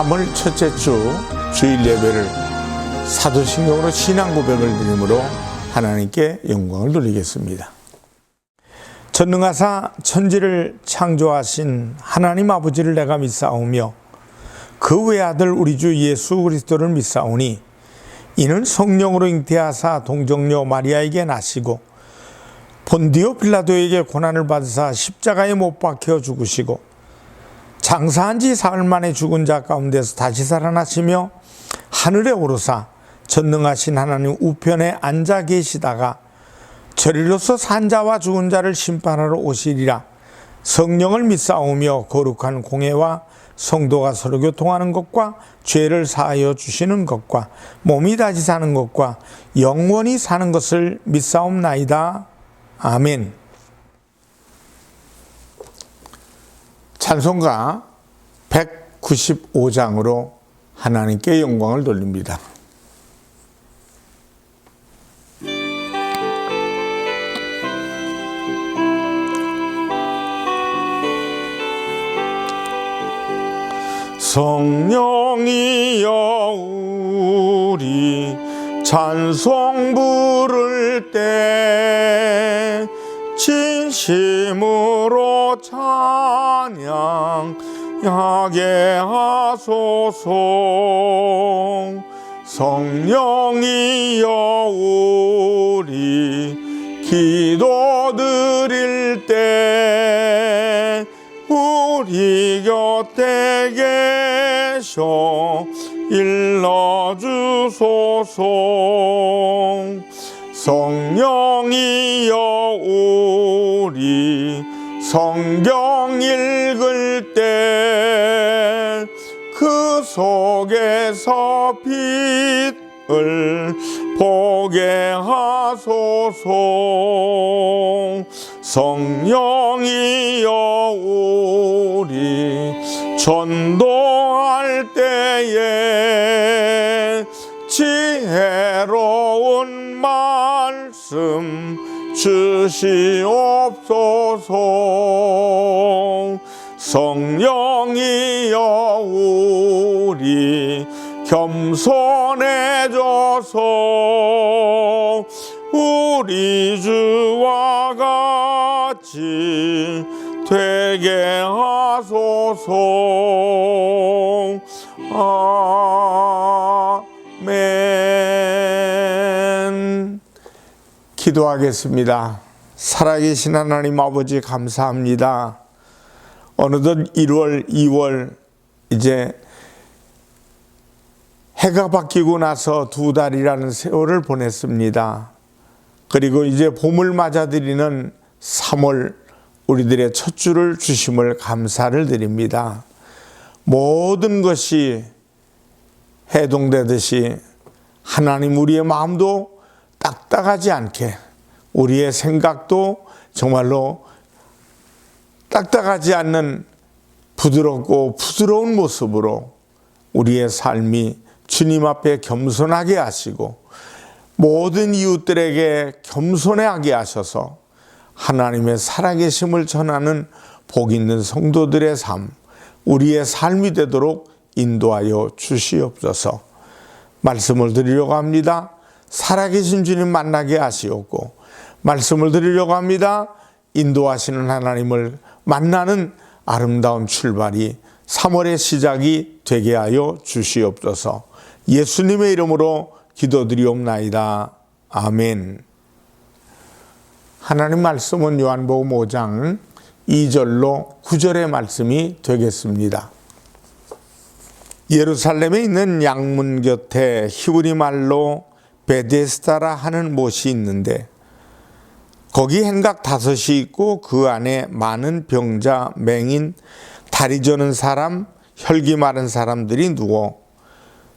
3월 첫째 주 주일 예배를 사도신경으로 신앙 고백을 드림으로 하나님께 영광을 돌리겠습니다. 전능하사 천지를 창조하신 하나님 아버지를 내가 믿사오며 그 외아들 우리 주 예수 그리스도를 믿사오니 이는 성령으로 잉태하사 동정녀 마리아에게 나시고 본디오 빌라도에게 고난을 받으사 십자가에 못 박혀 죽으시고 장사한 지 사흘 만에 죽은 자 가운데서 다시 살아나시며 하늘에 오르사 전능하신 하나님 우편에 앉아 계시다가 저리로서 산 자와 죽은 자를 심판하러 오시리라. 성령을 믿사오며 거룩한 공회와 성도가 서로 교통하는 것과 죄를 사하여 주시는 것과 몸이 다시 사는 것과 영원히 사는 것을 믿사옵나이다. 아멘. 찬송가 195장으로 하나님께 영광을 돌립니다. 성령이여 우리 찬송 부를 때 진심으로 찬양하게 하소서. 성령이여 우리 기도 드릴 때 우리 곁에 계셔 일러주소서. 성령이여 우리 성경 읽을 때 그 속에서 빛을 보게 하소서. 성령이여 우리 전도할 때에 지혜로운 말씀 주시옵소서. 성령이여 우리 겸손해져서 우리 주와 같이 되게 하소서. 아멘. 기도하겠습니다. 살아계신 하나님 아버지 감사합니다. 어느덧 1월, 2월 이제 해가 바뀌고 나서 2달이라는 세월을 보냈습니다. 그리고 이제 봄을 맞아들이는 3월 우리들의 첫 주를 주심을 감사를 드립니다. 모든 것이 해동되듯이 하나님 우리의 마음도 딱딱하지 않게 우리의 생각도 정말로 딱딱하지 않는 부드럽고 부드러운 모습으로 우리의 삶이 주님 앞에 겸손하게 하시고 모든 이웃들에게 겸손하게 하셔서 하나님의 살아계심을 전하는 복 있는 성도들의 삶, 우리의 삶이 되도록 인도하여 주시옵소서. 말씀을 드리려고 합니다. 살아계신 주님 만나게 하시옵고, 말씀을 드리려고 합니다. 인도하시는 하나님을 만나는 아름다운 출발이 3월의 시작이 되게 하여 주시옵소서. 예수님의 이름으로 기도드리옵나이다. 아멘. 하나님 말씀은 요한복음 5장 2절로 9절의 말씀이 되겠습니다. 예루살렘에 있는 양문 곁에 히브리 말로 베데스다라 하는 못이 있는데 거기 행각 5이 있고 그 안에 많은 병자, 맹인, 다리 저는 사람, 혈기 마른 사람들이 누워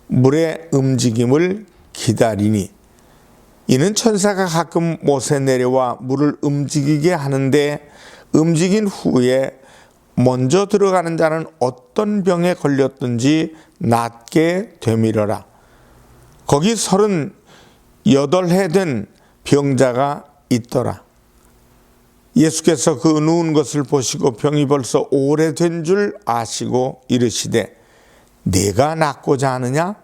물의 움직임을 기다리니 이는 천사가 가끔 못에 내려와 물을 움직이게 하는데 움직인 후에 먼저 들어가는 자는 어떤 병에 걸렸든지 낫게 되밀어라. 거기 38해 된 병자가 있더라. 예수께서 그 누운 것을 보시고 병이 벌써 오래된 줄 아시고 이르시되 내가 낫고자 하느냐?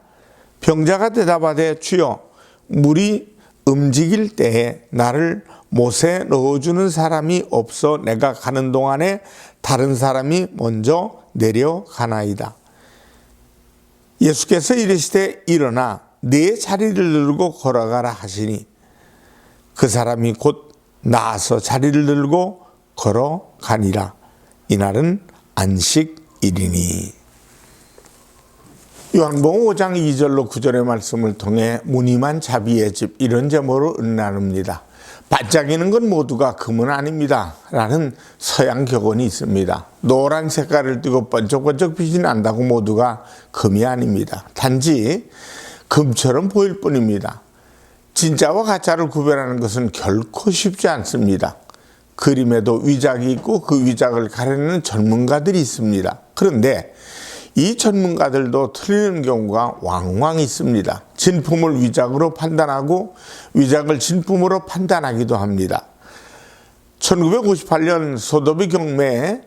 병자가 대답하되 주여 물이 움직일 때에 나를 못에 넣어주는 사람이 없어 내가 가는 동안에 다른 사람이 먼저 내려가나이다. 예수께서 이르시되 일어나 네 자리를 들고 걸어가라 하시니 그 사람이 곧 나아서 자리를 들고 걸어가니라. 이날은 안식일이니. 요한복음 5장 2절로 9절의 말씀을 통해 무늬만 자비의 집 이런 제목으로 나눕니다. 반짝이는 건 모두가 금은 아닙니다 라는 서양 격언이 있습니다. 노란 색깔을 띠고 번쩍번쩍 빛이 난다고 모두가 금이 아닙니다. 단지 금처럼 보일 뿐입니다. 진짜와 가짜를 구별하는 것은 결코 쉽지 않습니다. 그림에도 위작이 있고 그 위작을 가려내는 전문가들이 있습니다. 그런데 이 전문가들도 틀리는 경우가 왕왕 있습니다. 진품을 위작으로 판단하고 위작을 진품으로 판단하기도 합니다. 1958년 소도비 경매에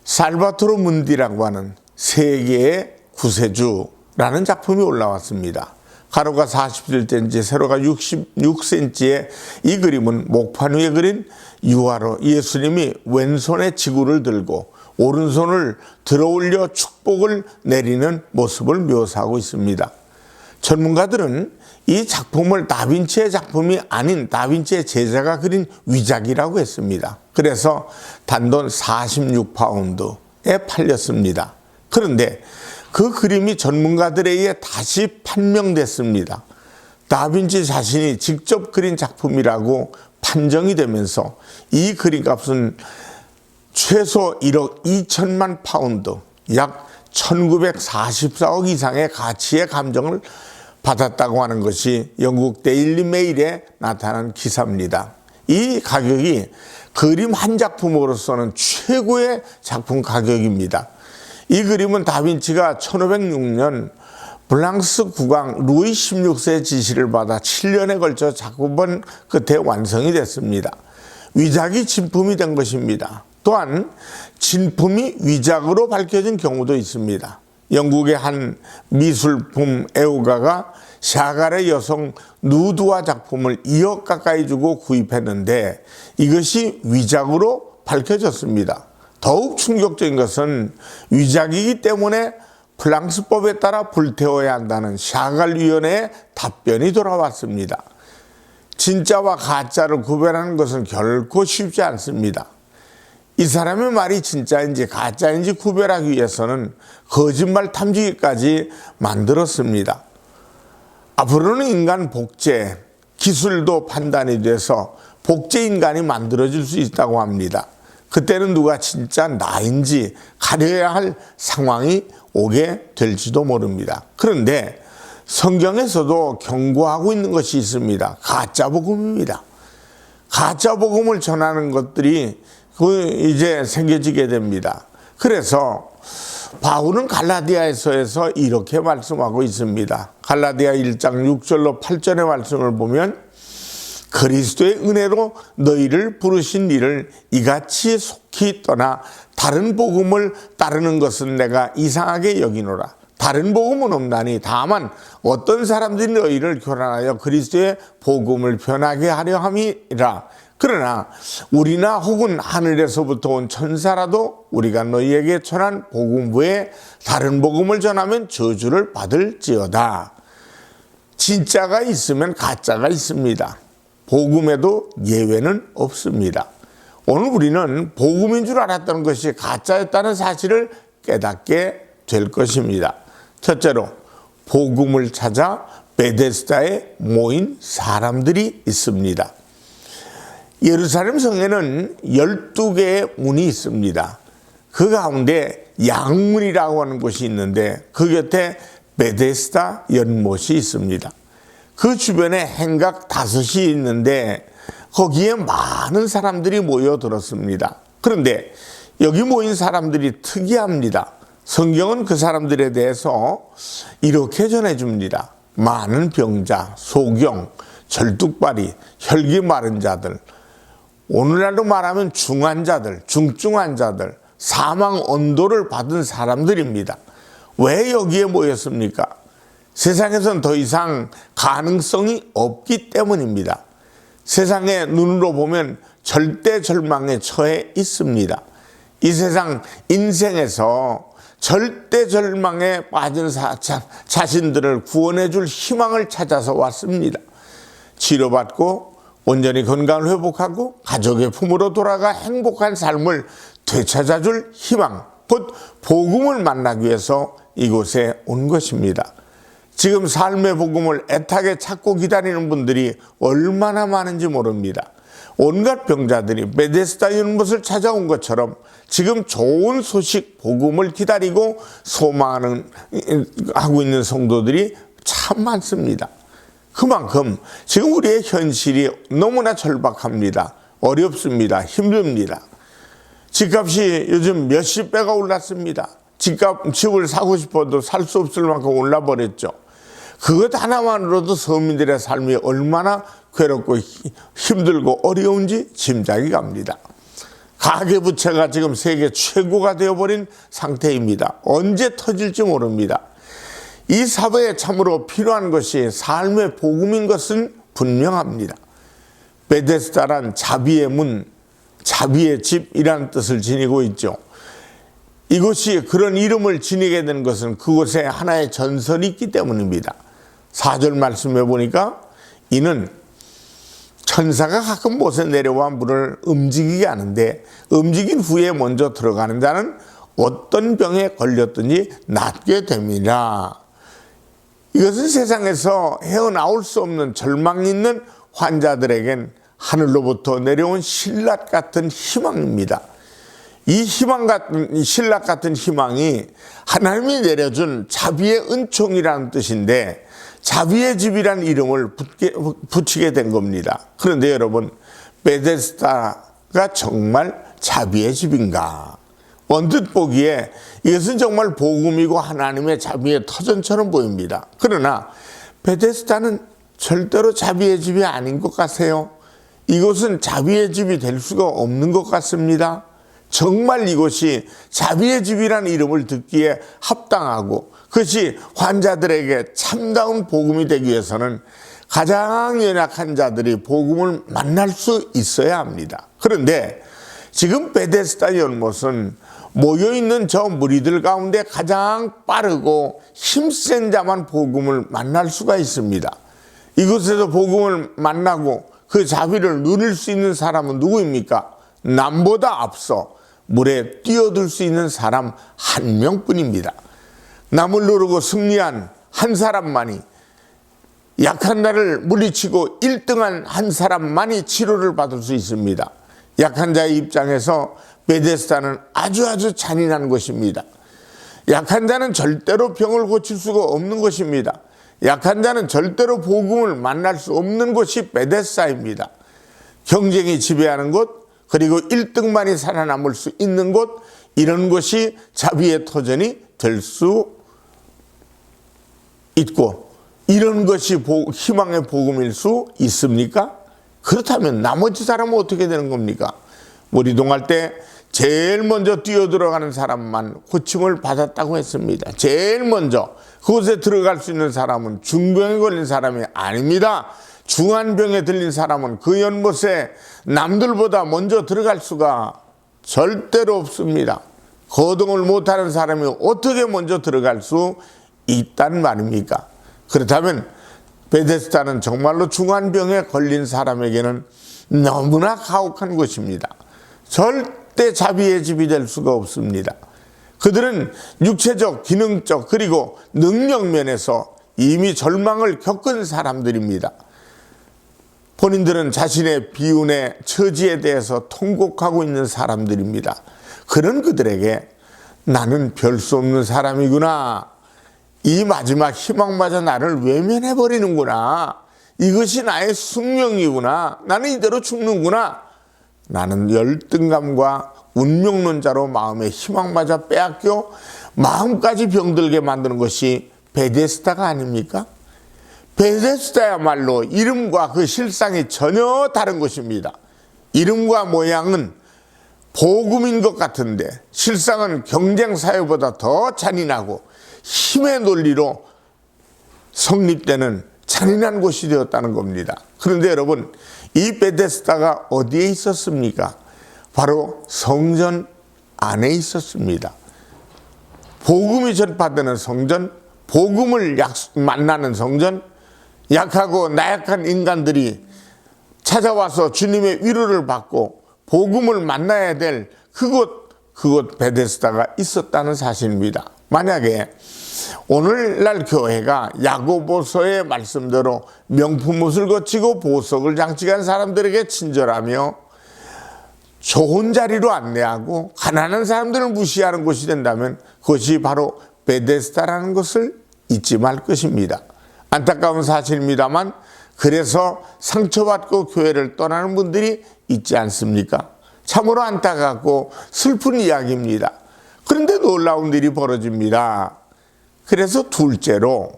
살바토르 문디라고 하는 세계의 구세주라는 작품이 올라왔습니다. 가로가 47cm, 세로가 66cm의 이 그림은 목판 위에 그린 유화로 예수님이 왼손에 지구를 들고 오른손을 들어올려 축복을 내리는 모습을 묘사하고 있습니다. 전문가들은 이 작품을 다빈치의 작품이 아닌 다빈치의 제자가 그린 위작이라고 했습니다. 그래서 단돈 46파운드에 팔렸습니다. 그런데 그 그림이 전문가들에 의해 다시 판명됐습니다. 다빈치 자신이 직접 그린 작품이라고 판정이 되면서 이 그림값은 최소 1억 2천만 파운드, 약 1944억 이상의 가치의 감정을 받았다고 하는 것이 영국 데일리 메일에 나타난 기사입니다. 이 가격이 그림 한 작품으로서는 최고의 작품 가격입니다. 이 그림은 다빈치가 1506년 프랑스 국왕 루이 16세의 지시를 받아 7년에 걸쳐 작업한 끝에 완성이 됐습니다. 위작이 진품이 된 것입니다. 또한 진품이 위작으로 밝혀진 경우도 있습니다. 영국의 한 미술품 애호가가 샤갈의 여성 누드화 작품을 2억 가까이 주고 구입했는데 이것이 위작으로 밝혀졌습니다. 더욱 충격적인 것은 위작이기 때문에 프랑스법에 따라 불태워야 한다는 샤갈 위원회의 답변이 돌아왔습니다. 진짜와 가짜를 구별하는 것은 결코 쉽지 않습니다. 이 사람의 말이 진짜인지 가짜인지 구별하기 위해서는 거짓말 탐지기까지 만들었습니다. 앞으로는 인간 복제, 기술도 판단이 돼서 복제 인간이 만들어질 수 있다고 합니다. 그때는 누가 진짜 나인지 가려야 할 상황이 오게 될지도 모릅니다. 그런데 성경에서도 경고하고 있는 것이 있습니다. 가짜 복음입니다. 가짜 복음을 전하는 것들이 이제 생겨지게 됩니다. 그래서 바울은 갈라디아서에서 이렇게 말씀하고 있습니다. 갈라디아 1장 6절로 8절의 말씀을 보면 그리스도의 은혜로 너희를 부르신 이를 이같이 속히 떠나 다른 복음을 따르는 것은 내가 이상하게 여기노라. 다른 복음은 없나니 다만 어떤 사람들이 너희를 교란하여 그리스도의 복음을 변하게 하려 함이라. 그러나 우리나 혹은 하늘에서부터 온 천사라도 우리가 너희에게 전한 복음 외에 다른 복음을 전하면 저주를 받을지어다. 진짜가 있으면 가짜가 있습니다. 복음에도 예외는 없습니다. 오늘 우리는 복음인 줄 알았던 것이 가짜였다는 사실을 깨닫게 될 것입니다. 첫째로 복음을 찾아 베데스다에 모인 사람들이 있습니다. 예루살렘 성에는 12개의 문이 있습니다. 그 가운데 양문이라고 하는 곳이 있는데 그 곁에 베데스다 연못이 있습니다. 그 주변에 행각 5이 있는데 거기에 많은 사람들이 모여들었습니다. 그런데 여기 모인 사람들이 특이합니다. 성경은 그 사람들에 대해서 이렇게 전해줍니다. 많은 병자, 소경, 절뚝발이, 혈기 마른 자들, 오늘날로 말하면 중환자들, 중증환자들, 사망 언도를 받은 사람들입니다. 왜 여기에 모였습니까? 세상에선 더 이상 가능성이 없기 때문입니다. 세상의 눈으로 보면 절대 절망에 처해 있습니다. 이 세상 인생에서 절대 절망에 빠진 자신들을 구원해 줄 희망을 찾아서 왔습니다. 치료받고 온전히 건강을 회복하고 가족의 품으로 돌아가 행복한 삶을 되찾아 줄 희망, 곧 복음을 만나기 위해서 이곳에 온 것입니다. 지금 삶의 복음을 애타게 찾고 기다리는 분들이 얼마나 많은지 모릅니다. 온갖 병자들이 베데스다 연못을 찾아온 것처럼 지금 좋은 소식 복음을 기다리고 소망하고 있는 성도들이 참 많습니다. 그만큼 지금 우리의 현실이 너무나 절박합니다. 어렵습니다. 힘듭니다. 집값이 요즘 몇십 배가 올랐습니다. 집을 사고 싶어도 살 수 없을 만큼 올라버렸죠. 그것 하나만으로도 서민들의 삶이 얼마나 괴롭고 힘들고 어려운지 짐작이 갑니다. 가계부채가 지금 세계 최고가 되어버린 상태입니다. 언제 터질지 모릅니다. 이 사회에 참으로 필요한 것이 삶의 복음인 것은 분명합니다. 베데스다란 자비의 문, 자비의 집이라는 뜻을 지니고 있죠. 이곳이 그런 이름을 지니게 된 것은 그곳에 하나의 전설이 있기 때문입니다. 4절 말씀해 보니까 이는 천사가 가끔 못에 내려와 물을 움직이게 하는데 움직인 후에 먼저 들어가는 자는 어떤 병에 걸렸든지 낫게 됩니다. 이것은 세상에서 헤어나올 수 없는 절망이 있는 환자들에겐 하늘로부터 내려온 신락 같은 희망입니다. 이 신락 같은 희망이 하나님이 내려준 자비의 은총이라는 뜻인데 자비의 집이라는 이름을 붙이게 된 겁니다. 그런데 여러분, 베데스다가 정말 자비의 집인가? 언뜻 보기에 이것은 정말 복음이고 하나님의 자비의 터전처럼 보입니다. 그러나 베데스다는 절대로 자비의 집이 아닌 것 같아요. 이곳은 자비의 집이 될 수가 없는 것 같습니다. 정말 이곳이 자비의 집이라는 이름을 듣기에 합당하고 그것이 환자들에게 참다운 복음이 되기 위해서는 가장 연약한 자들이 복음을 만날 수 있어야 합니다. 그런데 지금 베데스다 연못은 모여있는 저 무리들 가운데 가장 빠르고 힘센 자만 복음을 만날 수가 있습니다. 이곳에서 복음을 만나고 그 자비를 누릴 수 있는 사람은 누구입니까? 남보다 앞서 물에 뛰어들 수 있는 사람 한 명뿐입니다. 남을 누르고 승리한 한 사람만이, 약한 나를 물리치고 1등한 한 사람만이 치료를 받을 수 있습니다. 약한 자의 입장에서 베데스다는 아주 잔인한 것입니다. 약한 자는 절대로 병을 고칠 수가 없는 것입니다. 약한 자는 절대로 복음을 만날 수 없는 곳이 베데스다입니다. 경쟁이 지배하는 곳, 그리고 1등만이 살아남을 수 있는 곳, 이런 것이 자비의 터전이 될 수 있고, 이런 것이 희망의 복음일 수 있습니까? 그렇다면 나머지 사람은 어떻게 되는 겁니까? 무리동할 때 제일 먼저 뛰어들어가는 사람만 고침을 받았다고 했습니다. 제일 먼저 그곳에 들어갈 수 있는 사람은 중병에 걸린 사람이 아닙니다. 중한 병에 들린 사람은 그 연못에 남들보다 먼저 들어갈 수가 절대로 없습니다. 거동을 못하는 사람이 어떻게 먼저 들어갈 수 있단 말입니까? 그렇다면 베데스다는 정말로 중한 병에 걸린 사람에게는 너무나 가혹한 것입니다. 절대 자비의 집이 될 수가 없습니다. 그들은 육체적, 기능적, 그리고 능력 면에서 이미 절망을 겪은 사람들입니다. 본인들은 자신의 비운의 처지에 대해서 통곡하고 있는 사람들입니다. 그런 그들에게 나는 별 수 없는 사람이구나, 이 마지막 희망마저 나를 외면해버리는구나, 이것이 나의 숙명이구나, 나는 이대로 죽는구나, 나는 열등감과 운명론자로 마음의 희망마저 빼앗겨 마음까지 병들게 만드는 것이 베데스다가 아닙니까? 베데스다야말로 이름과 그 실상이 전혀 다른 것입니다. 이름과 모양은 복음인 것 같은데 실상은 경쟁사회보다 더 잔인하고 힘의 논리로 성립되는 잔인한 곳이 되었다는 겁니다. 그런데 여러분, 이 베데스다가 어디에 있었습니까? 바로 성전 안에 있었습니다. 복음이 전파되는 성전, 복음을 만나는 성전, 약하고 나약한 인간들이 찾아와서 주님의 위로를 받고 복음을 만나야 될 그곳 베데스다가 있었다는 사실입니다. 만약에 오늘날 교회가 야고보서의 말씀대로 명품 옷을 거치고 보석을 장식한 사람들에게 친절하며 좋은 자리로 안내하고 가난한 사람들을 무시하는 곳이 된다면 그것이 바로 베데스다라는 것을 잊지 말 것입니다. 안타까운 사실입니다만 그래서 상처받고 교회를 떠나는 분들이 있지 않습니까? 참으로 안타깝고 슬픈 이야기입니다. 그런데 놀라운 일이 벌어집니다. 그래서 둘째로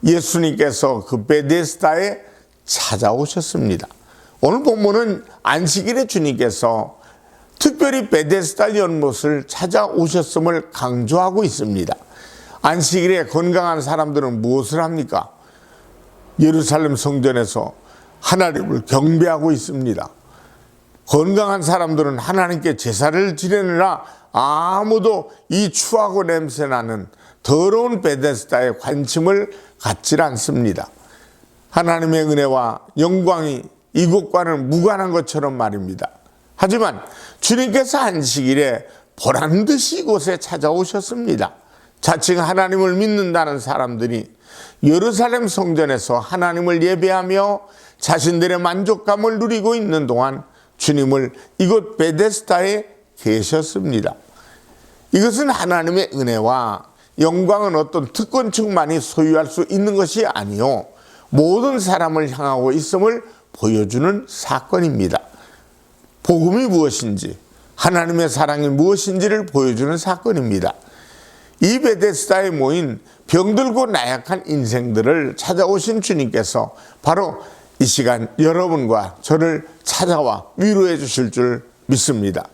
예수님께서 그 베데스다에 찾아오셨습니다. 오늘 본문은 안식일에 주님께서 특별히 베데스다 연못을 찾아오셨음을 강조하고 있습니다. 안식일에 건강한 사람들은 무엇을 합니까? 예루살렘 성전에서 하나님을 경배하고 있습니다. 건강한 사람들은 하나님께 제사를 지내느라 아무도 이 추하고 냄새나는 더러운 베데스다에 관심을 갖질 않습니다. 하나님의 은혜와 영광이 이곳과는 무관한 것처럼 말입니다. 하지만 주님께서 안식일에 보란듯이 이곳에 찾아오셨습니다. 자칭 하나님을 믿는다는 사람들이 예루살렘 성전에서 하나님을 예배하며 자신들의 만족감을 누리고 있는 동안 주님을 이곳 베데스다에 계셨습니다. 이것은 하나님의 은혜와 영광은 어떤 특권층만이 소유할 수 있는 것이 아니요 모든 사람을 향하고 있음을 보여주는 사건입니다. 복음이 무엇인지, 하나님의 사랑이 무엇인지를 보여주는 사건입니다. 이 베데스다에 모인 병들고 나약한 인생들을 찾아오신 주님께서 바로 이 시간 여러분과 저를 찾아와 위로해 주실 줄 믿습니다.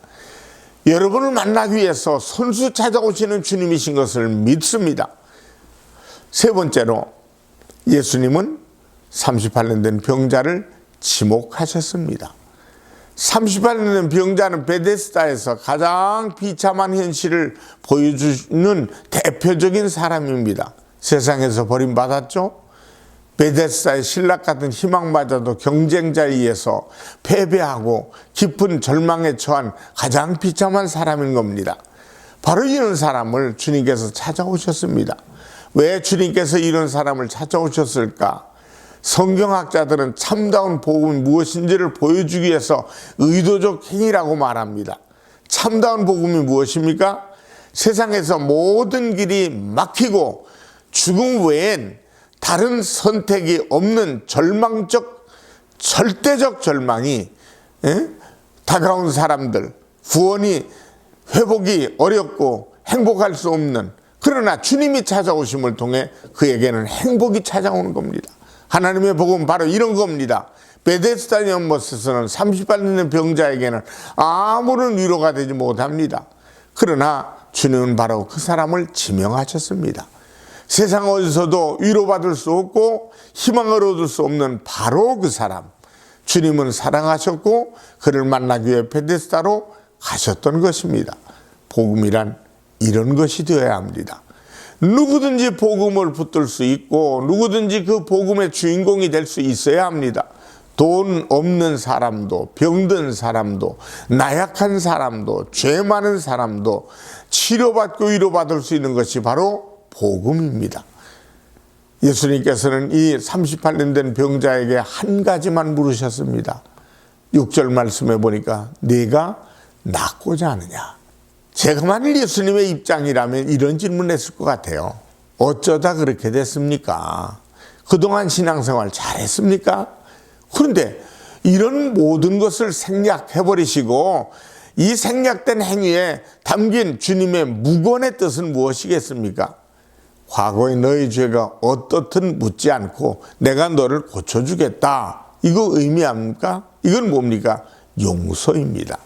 여러분을 만나기 위해서 손수 찾아오시는 주님이신 것을 믿습니다. 세 번째로 예수님은 38년 된 병자를 지목하셨습니다. 38년 된 병자는 베데스다에서 가장 비참한 현실을 보여주는 대표적인 사람입니다. 세상에서 버림받았죠. 베데스다의 신락 같은 희망마저도 경쟁자에 의해서 패배하고 깊은 절망에 처한 가장 비참한 사람인 겁니다. 바로 이런 사람을 주님께서 찾아오셨습니다. 왜 주님께서 이런 사람을 찾아오셨을까? 성경학자들은 참다운 복음이 무엇인지를 보여주기 위해서 의도적 행위라고 말합니다. 참다운 복음이 무엇입니까? 세상에서 모든 길이 막히고 죽음 외엔 다른 선택이 없는 절망적, 절대적 절망이 다가온 사람들, 구원이 회복이 어렵고 행복할 수 없는, 그러나 주님이 찾아오심을 통해 그에게는 행복이 찾아오는 겁니다. 하나님의 복음은 바로 이런 겁니다. 베데스다 연못에서는 38년 된 병자에게는 아무런 위로가 되지 못합니다. 그러나 주님은 바로 그 사람을 지명하셨습니다. 세상 어디서도 위로받을 수 없고 희망을 얻을 수 없는 바로 그 사람, 주님은 사랑하셨고 그를 만나기 위해 베데스다로 가셨던 것입니다. 복음이란 이런 것이 되어야 합니다. 누구든지 복음을 붙들 수 있고 누구든지 그 복음의 주인공이 될 수 있어야 합니다. 돈 없는 사람도, 병든 사람도, 나약한 사람도, 죄 많은 사람도 치료받고 위로받을 수 있는 것이 바로 복음입니다. 예수님께서는 이 38년 된 병자에게 한 가지만 물으셨습니다. 6절 말씀해 보니까 네가 낫고자 하느냐? 제가 만일 예수님의 입장이라면 이런 질문했을 것 같아요. 어쩌다 그렇게 됐습니까? 그동안 신앙생활 잘했습니까? 그런데 이런 모든 것을 생략해버리시고 이 생략된 행위에 담긴 주님의 무건의 뜻은 무엇이겠습니까? 과거의 너의 죄가 어떻든 묻지 않고 내가 너를 고쳐주겠다. 이거 의미합니까? 이건 뭡니까? 용서입니다.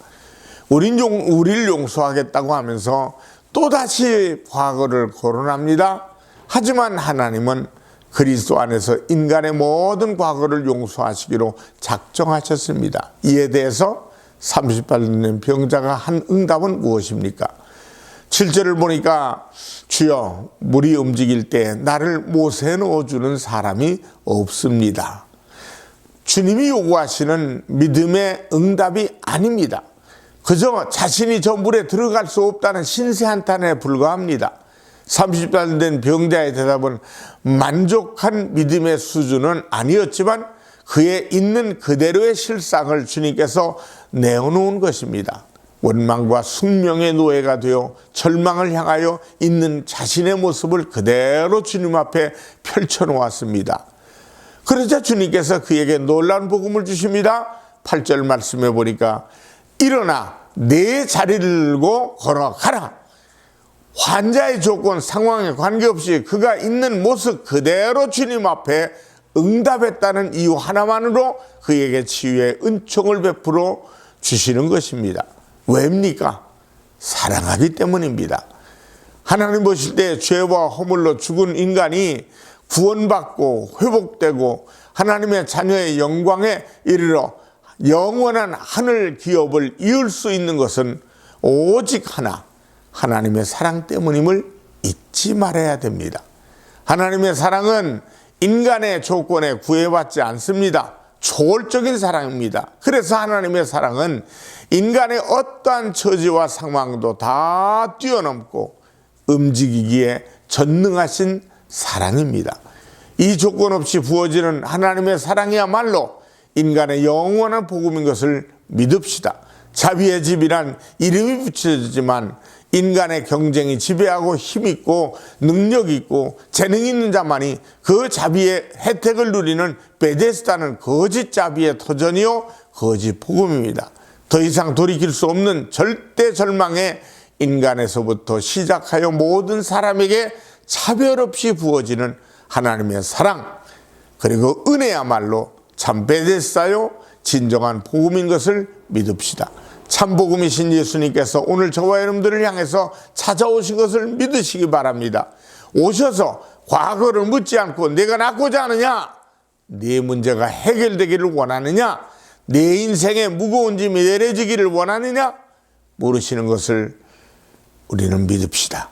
우리를 용서하겠다고 하면서 또다시 과거를 거론합니다. 하지만 하나님은 그리스도 안에서 인간의 모든 과거를 용서하시기로 작정하셨습니다. 이에 대해서 38년 된 병자가 한 응답은 무엇입니까? 7절을 보니까 주여 물이 움직일 때 나를 못에 넣어주는 사람이 없습니다. 주님이 요구하시는 믿음의 응답이 아닙니다. 그저 자신이 저 물에 들어갈 수 없다는 신세한탄에 불과합니다. 30달 된 병자의 대답은 만족한 믿음의 수준은 아니었지만 그의 있는 그대로의 실상을 주님께서 내어놓은 것입니다. 원망과 숙명의 노예가 되어 절망을 향하여 있는 자신의 모습을 그대로 주님 앞에 펼쳐놓았습니다. 그러자 주님께서 그에게 놀라운 복음을 주십니다. 8절 말씀해 보니까 일어나 내 자리를 들고 걸어가라. 환자의 조건, 상황에 관계없이 그가 있는 모습 그대로 주님 앞에 응답했다는 이유 하나만으로 그에게 치유의 은총을 베풀어 주시는 것입니다. 왜입니까? 사랑하기 때문입니다. 하나님 보실 때 죄와 허물로 죽은 인간이 구원받고 회복되고 하나님의 자녀의 영광에 이르러 영원한 하늘 기업을 이을 수 있는 것은 오직 하나, 하나님의 사랑 때문임을 잊지 말아야 됩니다. 하나님의 사랑은 인간의 조건에 구애받지 않습니다. 초월적인 사랑입니다. 그래서 하나님의 사랑은 인간의 어떠한 처지와 상황도 다 뛰어넘고 움직이기에 전능하신 사랑입니다. 이 조건 없이 부어지는 하나님의 사랑이야말로 인간의 영원한 복음인 것을 믿읍시다. 자비의 집이란 이름이 붙여지지만 인간의 경쟁이 지배하고 힘있고 능력있고 재능 있는 자만이 그 자비의 혜택을 누리는 베데스다는 거짓 자비의 터전이요 거짓 복음입니다. 더 이상 돌이킬 수 없는 절대 절망의 인간에서부터 시작하여 모든 사람에게 차별 없이 부어지는 하나님의 사랑, 그리고 은혜야말로 참 베데스다요 진정한 복음인 것을 믿읍시다. 참 복음이신 예수님께서 오늘 저와 여러분들을 향해서 찾아오신 것을 믿으시기 바랍니다. 오셔서 과거를 묻지 않고 내가 낫고자 하느냐, 네 문제가 해결되기를 원하느냐, 내 인생의 무거운 짐이 내려지기를 원하느냐 물으시는 것을 우리는 믿읍시다.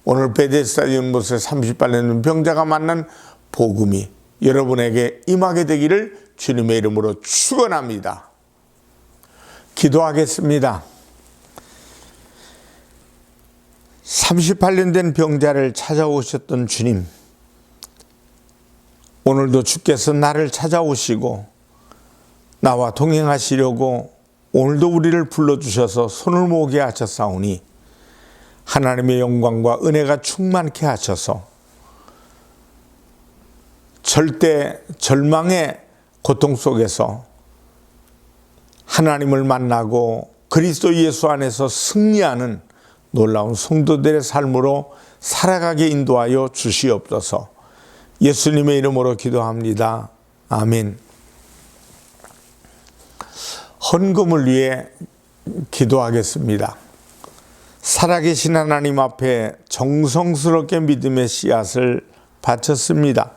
오늘 베데스다 연못에 30발 낸 병자가 만난 복음이 여러분에게 임하게 되기를 주님의 이름으로 축원합니다. 기도하겠습니다. 38년 된 병자를 찾아오셨던 주님, 오늘도 주께서 나를 찾아오시고 나와 동행하시려고 오늘도 우리를 불러주셔서 손을 모으게 하셨사오니 하나님의 영광과 은혜가 충만케 하셔서 절대 절망의 고통 속에서 하나님을 만나고 그리스도 예수 안에서 승리하는 놀라운 성도들의 삶으로 살아가게 인도하여 주시옵소서. 예수님의 이름으로 기도합니다. 아멘. 헌금을 위해 기도하겠습니다. 살아계신 하나님 앞에 정성스럽게 믿음의 씨앗을 바쳤습니다.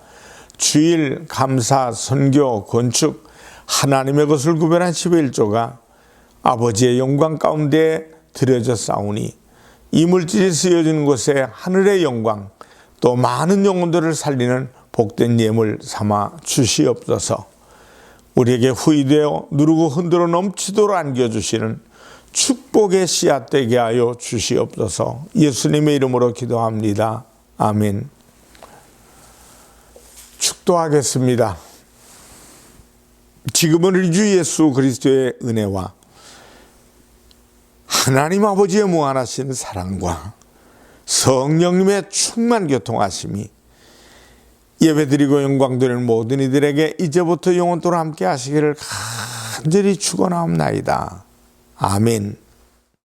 주일, 감사, 선교, 건축, 하나님의 것을 구별한 11조가 아버지의 영광 가운데 드려졌사오니 이 물질이 쓰여지는 곳에 하늘의 영광 또 많은 영혼들을 살리는 복된 예물 삼아 주시옵소서. 우리에게 후이되어 누르고 흔들어 넘치도록 안겨주시는 축복의 씨앗 되게 하여 주시옵소서. 예수님의 이름으로 기도합니다. 아멘. 축도하겠습니다. 지금은 우리 주 예수 그리스도의 은혜와 하나님 아버지의 무한하신 사랑과 성령님의 충만 교통하심이 예배드리고 영광드리는 모든 이들에게 이제부터 영원토록 함께 하시기를 간절히 축원하옵나이다. 아멘.